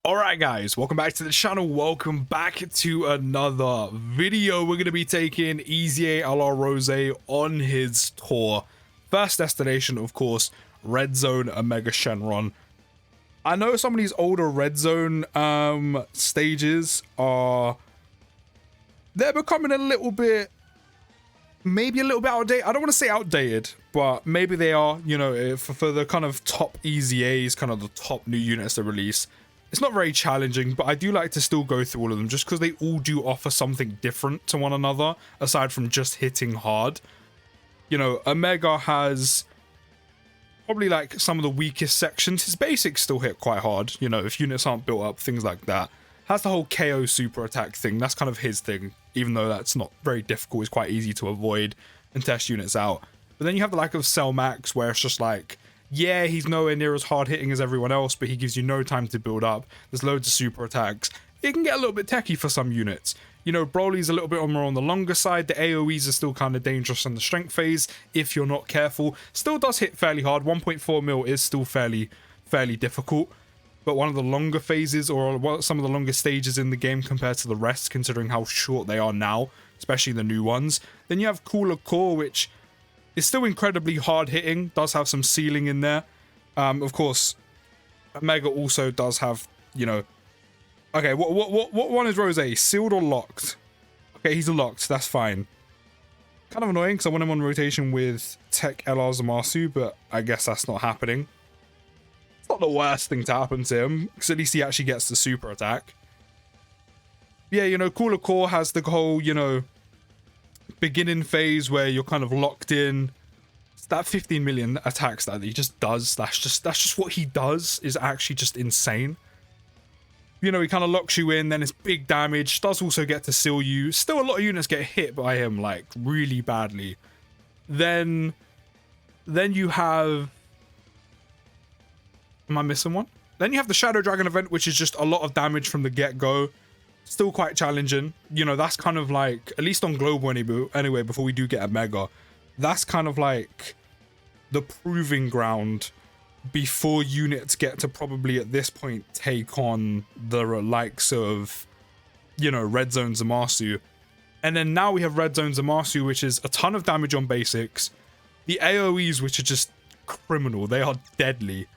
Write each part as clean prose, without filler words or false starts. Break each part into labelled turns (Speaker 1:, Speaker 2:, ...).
Speaker 1: Alright guys, welcome back to the channel, welcome back to another video. We're going to be taking EZA a la Rose on his tour. First destination, of course, Red Zone Omega Shenron. I know some of these older Red Zone stages they're becoming a little bit, maybe a little bit outdated. I don't want to say outdated, but maybe they are, you know, for the kind of top EZAs, kind of the top new units they release. It's not very challenging, but I do like to still go through all of them just because they all do offer something different to one another, aside from just hitting hard. You know, Omega has probably like some of the weakest sections. His basics still hit quite hard, you know, if units aren't built up, things like that. Has the whole KO super attack thing, that's kind of his thing, even though that's not very difficult, it's quite easy to avoid and test units out. But then you have the lack of Cell Max, where it's just like, yeah, he's nowhere near as hard hitting as everyone else, but he gives you no time to build up. There's loads of super attacks. It can get a little bit techie for some units. You know, Broly's a little bit more on the longer side. The AoEs are still kind of dangerous in the strength phase if you're not careful. Still does hit fairly hard. 1.4 mil is still fairly difficult. But one of the longer phases, or some of the longer stages in the game compared to the rest, considering how short they are now, especially the new ones. Then you have Cooler Core, which is still incredibly hard hitting, does have some ceiling in there. Of course, Omega also does have, you know... Okay, what one is Rose? Sealed or locked? Okay, he's locked, that's fine. Kind of annoying, because I want him on rotation with Tech LR Zamasu, but I guess that's not happening. It's not the worst thing to happen to him, because at least he actually gets the super attack. Yeah, you know, Cooler Core has the whole, you know, beginning phase where you're kind of locked in. That 15 million attacks that he just does, that's just what he does, is actually just insane. You know, he kind of locks you in, then it's big damage, does also get to seal you. Still a lot of units get hit by him, like, really badly. Then you have... Am I missing one? Then you have the Shadow Dragon event, which is just a lot of damage from the get-go. Still quite challenging. You know, that's kind of like, at least on global anyway, before we do get a Mega, that's kind of like the proving ground before units get to probably at this point take on the likes of, you know, Red Zone Zamasu. And then now we have Red Zone Zamasu, which is a ton of damage on basics. The AoEs, which are just criminal, they are deadly.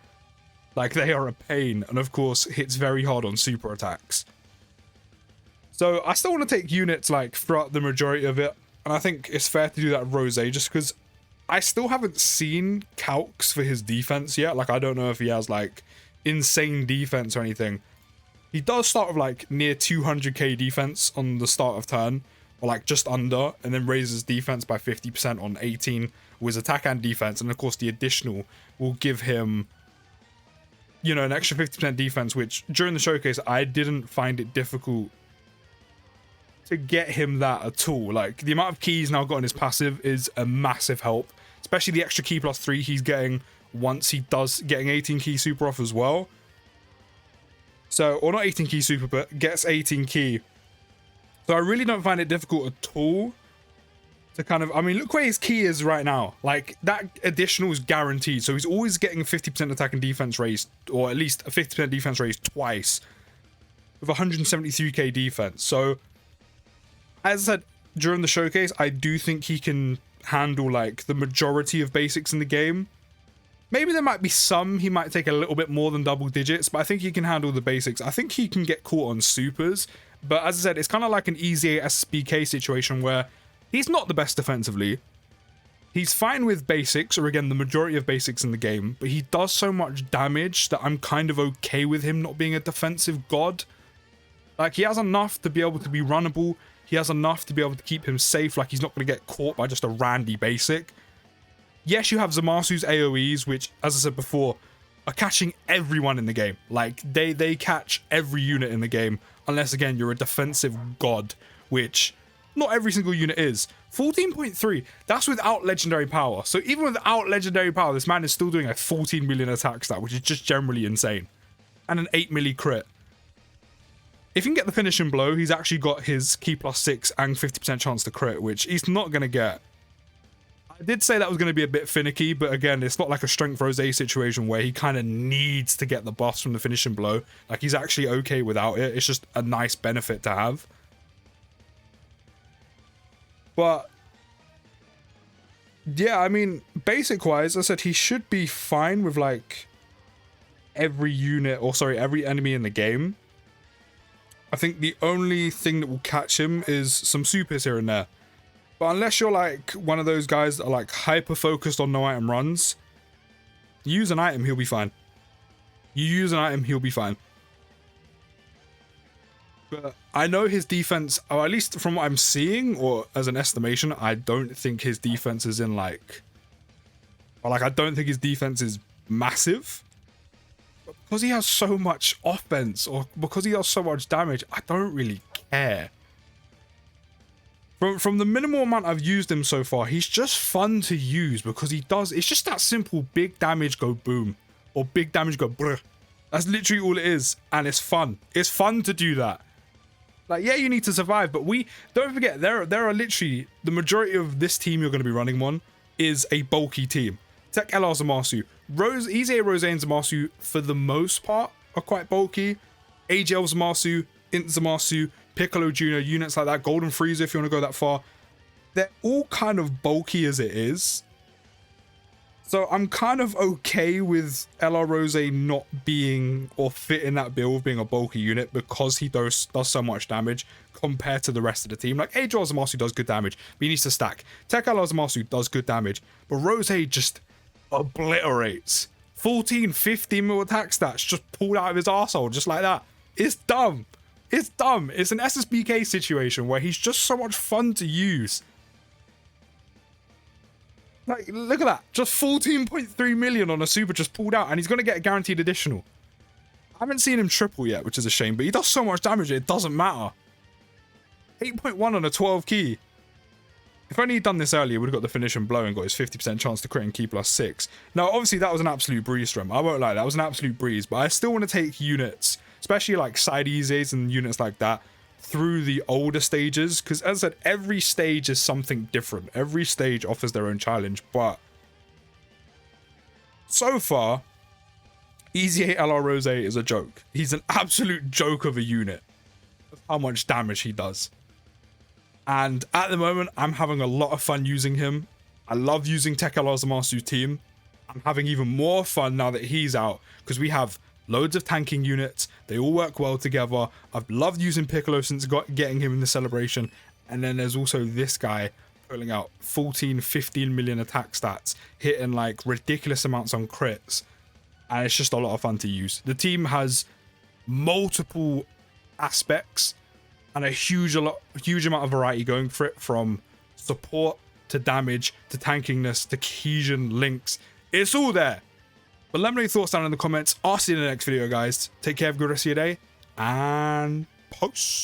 Speaker 1: Like, they are a pain, and of course hits very hard on super attacks. So I still want to take units like throughout the majority of it, and I think it's fair to do that with Rose just because I still haven't seen calcs for his defense yet. Like, I don't know if he has like insane defense or anything. He does start with like near 200k defense on the start of turn, or like just under, and then raises defense by 50% on 18 with his attack and defense, and of course the additional will give him, you know, an extra 50% defense, which during the showcase I didn't find it difficult to get him that at all. Like, the amount of keys now got in his passive is a massive help, especially the extra key +3 he's getting once he does getting 18 key super off as well. So, or not 18 key super, but gets 18 key. So I really don't find it difficult at all to kind of, I mean, look where his key is right now. Like, that additional is guaranteed, so he's always getting 50% attack and defense raised, or at least a 50% defense raised twice with 173k defense. So as I said during the showcase, I do think he can handle like the majority of basics in the game. Maybe there might be some he might take a little bit more than double digits, but I think he can handle the basics. I think he can get caught on supers, but as I said, it's kind of like an EZA SBK situation where he's not the best defensively. He's fine with basics, or again, the majority of basics in the game, but he does so much damage that I'm kind of okay with him not being a defensive god. Like, he has enough to be able to be runnable. He has enough to be able to keep him safe, like he's not going to get caught by just a randy basic. Yes, you have Zamasu's AoEs, which, as I said before, are catching everyone in the game. Like, they catch every unit in the game, unless, again, you're a defensive god, which not every single unit is. 14.3, that's without legendary power. So even without legendary power, this man is still doing a 14 million attack stat, which is just generally insane. And an 8 milli crit. If you can get the finishing blow, he's actually got his key +6 and 50% chance to crit, which he's not going to get. I I did say that was going to be a bit finicky, but again, it's not like a strength Rose situation where he kind of needs to get the buffs from the finishing blow. Like, he's actually okay without it. It's just a nice benefit to have. But yeah, I mean, basic wise, I said he should be fine with like every unit, or sorry, every enemy in the game. I think the only thing that will catch him is some supers here and there. But unless you're like one of those guys that are like hyper focused on no item runs, use an item, he'll be fine. You use an item, he'll be fine. But I know his defense, or at least from what I'm seeing, or as an estimation, I don't think his defense is in like, or like I don't think his defense is massive. But because he has so much offense, or because he does so much damage, I don't really care. From the minimal amount I've used him so far, he's just fun to use because he does, it's just that simple big damage go boom, or big damage go brr. That's literally all it is, and it's fun. It's fun to do that. Like, yeah, you need to survive, but don't forget, there are literally, the majority of this team you're going to be running on is a bulky team. Tech LR Zamasu. EZA, Rose, and Zamasu, for the most part, are quite bulky. AGL Zamasu, Int Zamasu, Piccolo Jr., units like that, Golden Frieza if you want to go that far. They're all kind of bulky as it is. So I'm kind of okay with LR Rose not being, or fitting that bill of being a bulky unit because he does so much damage compared to the rest of the team. Like, AGL Zamasu does good damage, but he needs to stack. Tech LR Zamasu does good damage, but Rose just obliterates. 14, 15 mil attack stats just pulled out of his arsehole just like that. It's dumb. It's dumb. It's an SSBK situation where he's just so much fun to use. Like, look at that. Just 14.3 million on a super just pulled out, and he's going to get a guaranteed additional. I haven't seen him triple yet, which is a shame, but he does so much damage, it doesn't matter. 8.1 on a 12 key. If only he'd done this earlier, he would have got the finishing blow and got his 50% chance to crit and key +6. Now, obviously, that was an absolute breeze from him. I won't lie, that was an absolute breeze, but I still want to take units, especially like side EZAs and units like that, through the older stages, because as I said, every stage is something different. Every stage offers their own challenge, but so far, EZA LR Rose is a joke. He's an absolute joke of a unit of how much damage he does. And at the moment, I'm having a lot of fun using him. I love using Tech LR Zamasu's team. I'm having even more fun now that he's out, because we have loads of tanking units. They all work well together. I've loved using Piccolo since getting him in the celebration. And then there's also this guy pulling out 14, 15 million attack stats, hitting like ridiculous amounts on crits. And it's just a lot of fun to use. The team has multiple aspects and a huge amount of variety going for it, from support to damage to tankingness to cohesion, links. It's all there. But let me know your thoughts down in the comments. I'll see you in the next video, guys. Take care, have a good rest of your day, and peace.